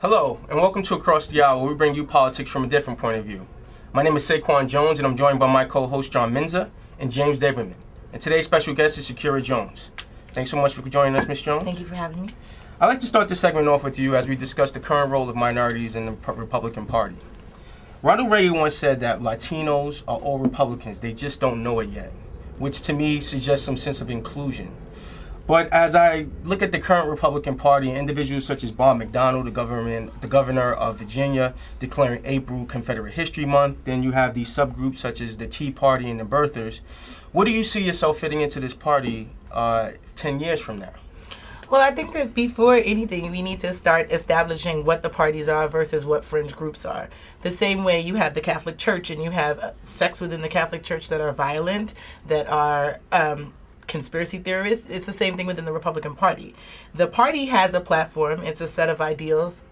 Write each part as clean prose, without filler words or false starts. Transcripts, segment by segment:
Hello, and welcome to Across the Aisle, where we bring you politics from a different point of view. My name is Saquon Jones, and I'm joined by my co-host John Minza and James Deverman. And today's special guest is Shakira Jones. Thanks so much for joining us, Ms. Jones. Thank you for having me. I'd like to start this segment off with you as we discuss the current role of minorities in the Republican Party. Ronald Reagan once said that Latinos are all Republicans, they just don't know it yet, which to me suggests some sense of inclusion. But as I look at the current Republican Party, individuals such as Bob McDonnell, the governor of Virginia, declaring April Confederate History Month, then you have these subgroups such as the Tea Party and the Birthers. What do you see yourself fitting into this party 10 years from now? Well, I think that before anything, we need to start establishing what the parties are versus what fringe groups are. The same way you have the Catholic Church and you have sects within the Catholic Church that are violent, that are conspiracy theorists. It's the same thing within the Republican Party. The party has a platform. It's a set of ideals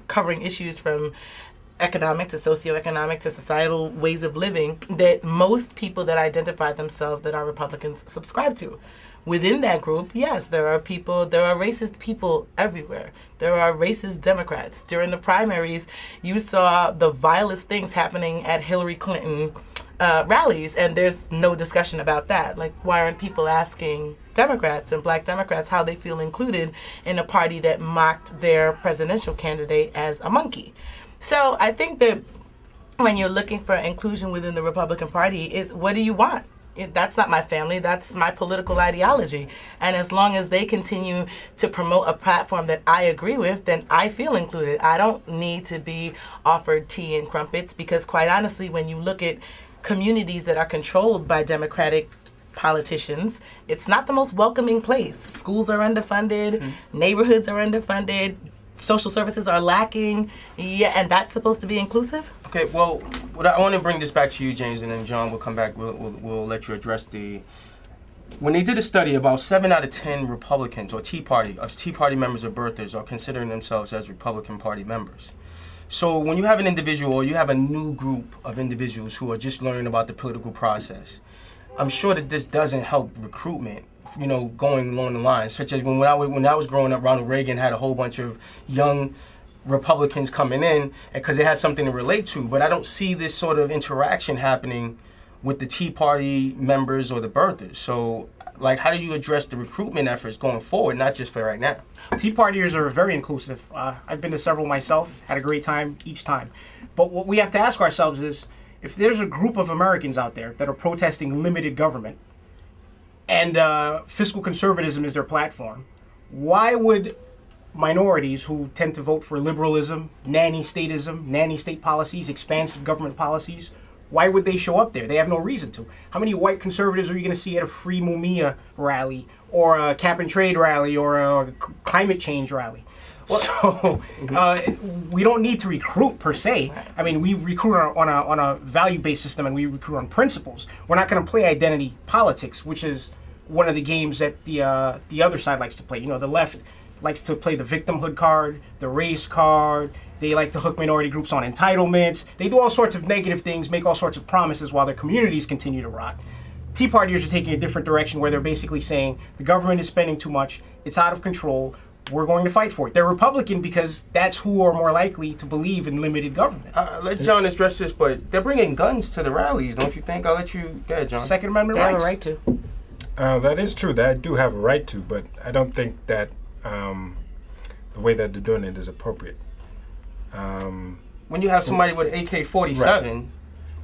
covering issues from economic to socioeconomic to societal ways of living that most people that identify themselves that are Republicans subscribe to. Within that group, yes, there are racist people everywhere. There are racist Democrats. During the primaries, you saw the vilest things happening at Hillary Clinton rallies, and there's no discussion about that. Like, why aren't people asking Democrats and black Democrats how they feel included in a party that mocked their presidential candidate as a monkey? So I think that when you're looking for inclusion within the Republican Party, is what do you want? That's not my family, that's my political ideology. And as long as they continue to promote a platform that I agree with, then I feel included. I don't need to be offered tea and crumpets, because quite honestly, when you look at communities that are controlled by Democratic politicians, it's not the most welcoming place. Schools are underfunded, neighborhoods are underfunded, social services are lacking, and that's supposed to be inclusive? Okay, well, I want to bring this back to you, James, and then John will come back. We'll let you address when they did a study, about 7 out of 10 Republicans or Tea Party members or birthers are considering themselves as Republican Party members. So when you have an individual or you have a new group of individuals who are just learning about the political process, I'm sure that this doesn't help recruitment, going along the lines, such as when I was growing up, Ronald Reagan had a whole bunch of young Republicans coming in because they had something to relate to. But I don't see this sort of interaction happening with the Tea Party members or the birthers. So, how do you address the recruitment efforts going forward, not just for right now? Tea Partiers are very inclusive. I've been to several myself, had a great time each time. But what we have to ask ourselves is, if there's a group of Americans out there that are protesting limited government and fiscal conservatism is their platform, why would minorities who tend to vote for liberalism, nanny statism, nanny state policies, expansive government policies, why would they show up there? They have no reason to. How many white conservatives are you going to see at a Free Mumia rally or a cap and trade rally or a climate change rally? So we don't need to recruit per se. I mean, we recruit on a value-based system, and we recruit on principles. We're not going to play identity politics, which is one of the games that the other side likes to play. The left likes to play the victimhood card, the race card. They like to hook minority groups on entitlements. They do all sorts of negative things, make all sorts of promises while their communities continue to rot. Tea Partiers are taking a different direction, where they're basically saying the government is spending too much, it's out of control, we're going to fight for it. They're Republican because that's who are more likely to believe in limited government. Let John address this, but they're bringing guns to the rallies, don't you think? I'll let you go ahead, John. Second Amendment rights. They have a right to. That is true. They do have a right to, but I don't think that the way that they're doing it is appropriate. When you have somebody with AK-47... Right.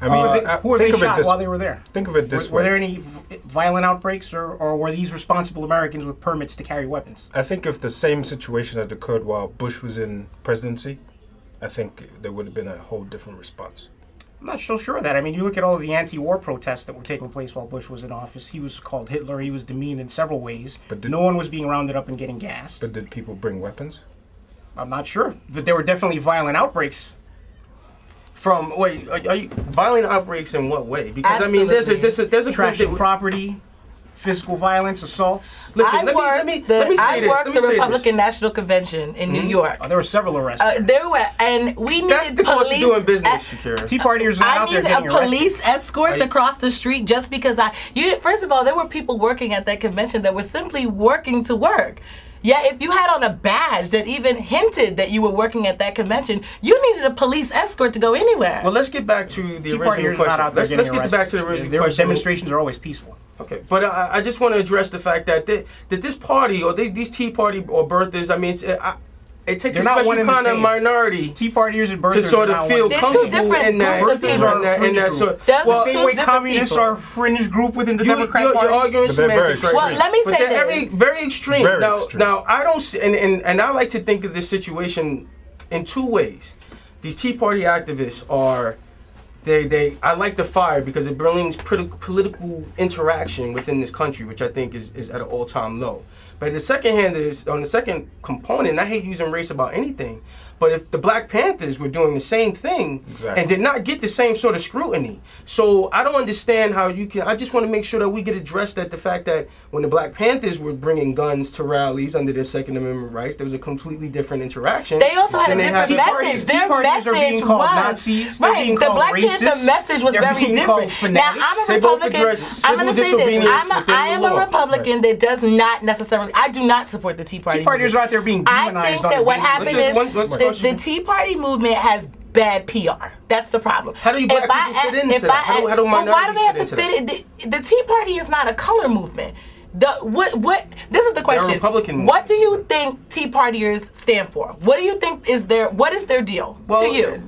I mean, who were they shot while they were there? Think of it this way. Were there any violent outbreaks, or were these responsible Americans with permits to carry weapons? I think if the same situation had occurred while Bush was in presidency, I think there would have been a whole different response. I'm not so sure of that. I mean, you look at all of the anti-war protests that were taking place while Bush was in office. He was called Hitler. He was demeaned in several ways. But no one was being rounded up and getting gassed. But did people bring weapons? I'm not sure. But there were definitely violent outbreaks. Are you violent outbreaks in what way? Because Absolutely. I mean, there's a trashing property, physical violence, assaults. Listen, let me say this. I worked the Republican National Convention in New York. Oh, there were several arrests. There were, and we needed That's the cost of doing business, Shakira. Tea Partiers are out there getting arrested. I needed a police escort to cross the street just because first of all, there were people working at that convention that were simply working to work. Yeah, if you had on a badge that even hinted that you were working at that convention, you needed a police escort to go anywhere. Well, let's get back to the Tea original Partiers are not out question. there Let's getting get back arrested. to the original Their question. demonstrations are always peaceful. Okay, but I just want to address the fact that this party or these Tea Party or birthers, I mean, it takes They're a not one special and the kind of same. minority Tea Partiers and birthers to sort are of not feel one. They're two comfortable different in that. groups of people. In that sort. Those The are same two way different communists people. are a fringe group within the You're Democrat Party. arguing But they're very semantics right Well, now. let me But say they're this. very extreme. Very now, extreme. now I don't see, and I like to think of this situation in two ways. These Tea Party activists are. I like the fire because it brings political interaction within this country, which I think is at an all-time low. But the second hand is, on the second component, and I hate using race about anything, but if the Black Panthers were doing the same thing and did not get the same sort of scrutiny, so I don't understand how you can, I just want to make sure that we get addressed at the fact that when the Black Panthers were bringing guns to rallies under their Second Amendment rights, there was a completely different interaction. They also had a than they different had message. before. Tea Their Partiers are being message called was Nazis. They're right. being The called Black racist. Panther message was They're very being called different. Now fanatics. I'm a They both Republican. address I'm going to civil say this. disobedience within I am the a law. Republican that does not necessarily. I do not support the Tea Party. Tea Partiers are out there being I demonized think on that the what basis- happened Let's is just one the Tea Party movement has bad PR. That's the problem. How do you black people fit into that? How do well, why do minorities they have fit to into fit in? The Tea Party is not a color movement. What this is the question. Republican What do you think Tea Partiers stand for? What do you think what is their deal to you?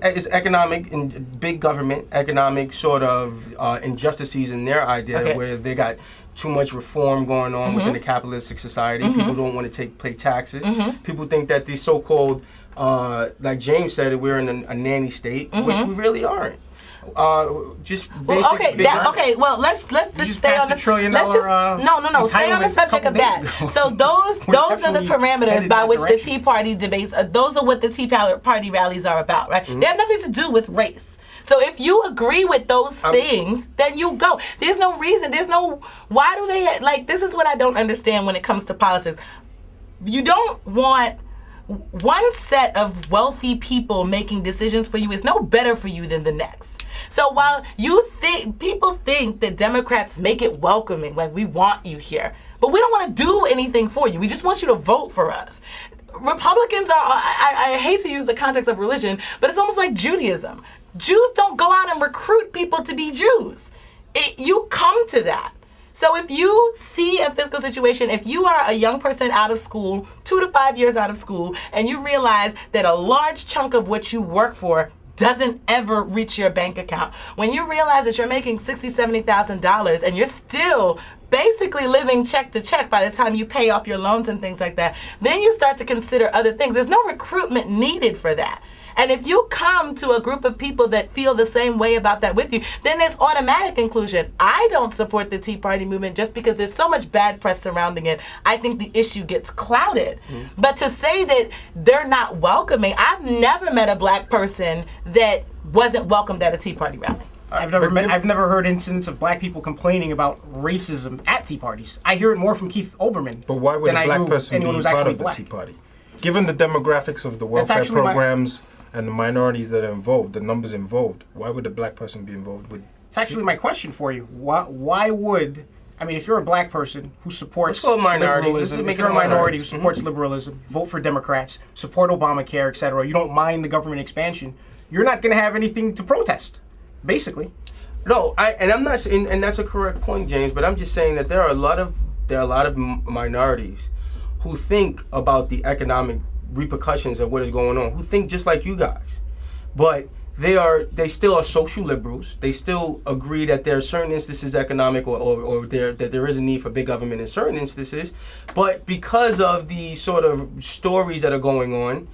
It's economic and big government, economic sort of injustices in their idea where they got too much reform going on within the capitalistic society. People don't want to pay taxes. People think that these so-called, like James said, we're in a nanny state, which we really aren't. Just Well, basic. well, let's just just stay passed on a the trillion let's dollar, just stay on the entitlement subject a of couple that. days ago. So those We're are the definitely parameters headed by that which the direction. Tea Party debates. Those are what the Tea Party rallies are about, right? They have nothing to do with race. So if you agree with those things, then you go. There's no reason. Why do they, like, this is what I don't understand when it comes to politics. You don't want one set of wealthy people making decisions for you is no better for you than the next. So while people think that Democrats make it welcoming, like we want you here, but we don't want to do anything for you. We just want you to vote for us. Republicans are, I hate to use the context of religion, but it's almost like Judaism. Jews don't go out and recruit people to be Jews. You come to that. So if you see a fiscal situation, if you are a young person out of school, 2 to 5 years out of school, and you realize that a large chunk of what you work for doesn't ever reach your bank account, when you realize that you're making $60,000, $70,000 and you're still basically living check to check by the time you pay off your loans and things like that, then you start to consider other things. There's no recruitment needed for that. And if you come to a group of people that feel the same way about that with you, then there's automatic inclusion. I don't support the Tea Party movement just because there's so much bad press surrounding it. I think the issue gets clouded. But to say that they're not welcoming, I've never met a black person that wasn't welcomed at a Tea Party rally. I've never heard incidents of black people complaining about racism at Tea Parties. I hear it more from Keith Olbermann. But why would than a I black do person anyone be who's part actually of the black. Tea Party? Given the demographics of the welfare actually programs and the minorities that are involved, the numbers involved, why would a black person be involved with? It's actually my question for you. Why would, I mean, if you're a black person who supports Let's go minorities. Let's liberalism, make if it you're a minority who minorities. supports liberalism, vote for Democrats, support Obamacare, etc., you don't mind the government expansion, you're not going to have anything to protest, basically. No, I'm not saying, and that's a correct point, James. But I'm just saying that there are a lot of minorities who think about the economic repercussions of what is going on, who think just like you guys, but they still are social liberals. They still agree that there are certain instances economic or that there is a need for big government in certain instances, but because of the sort of stories that are going on,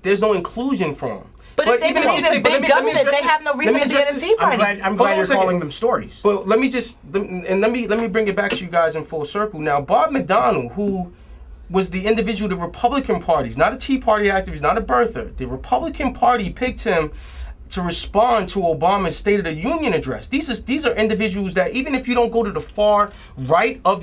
there's no inclusion for them. But if they believe in big government, they have no reason to be in a Tea Party. I'm glad you're calling them stories. But let me bring it back to you guys in full circle. Now, Bob McDonnell, who was the individual, the Republican Party, not a Tea Party activist, not a birther. The Republican Party picked him to respond to Obama's State of the Union address. These are individuals that even if you don't go to the far right of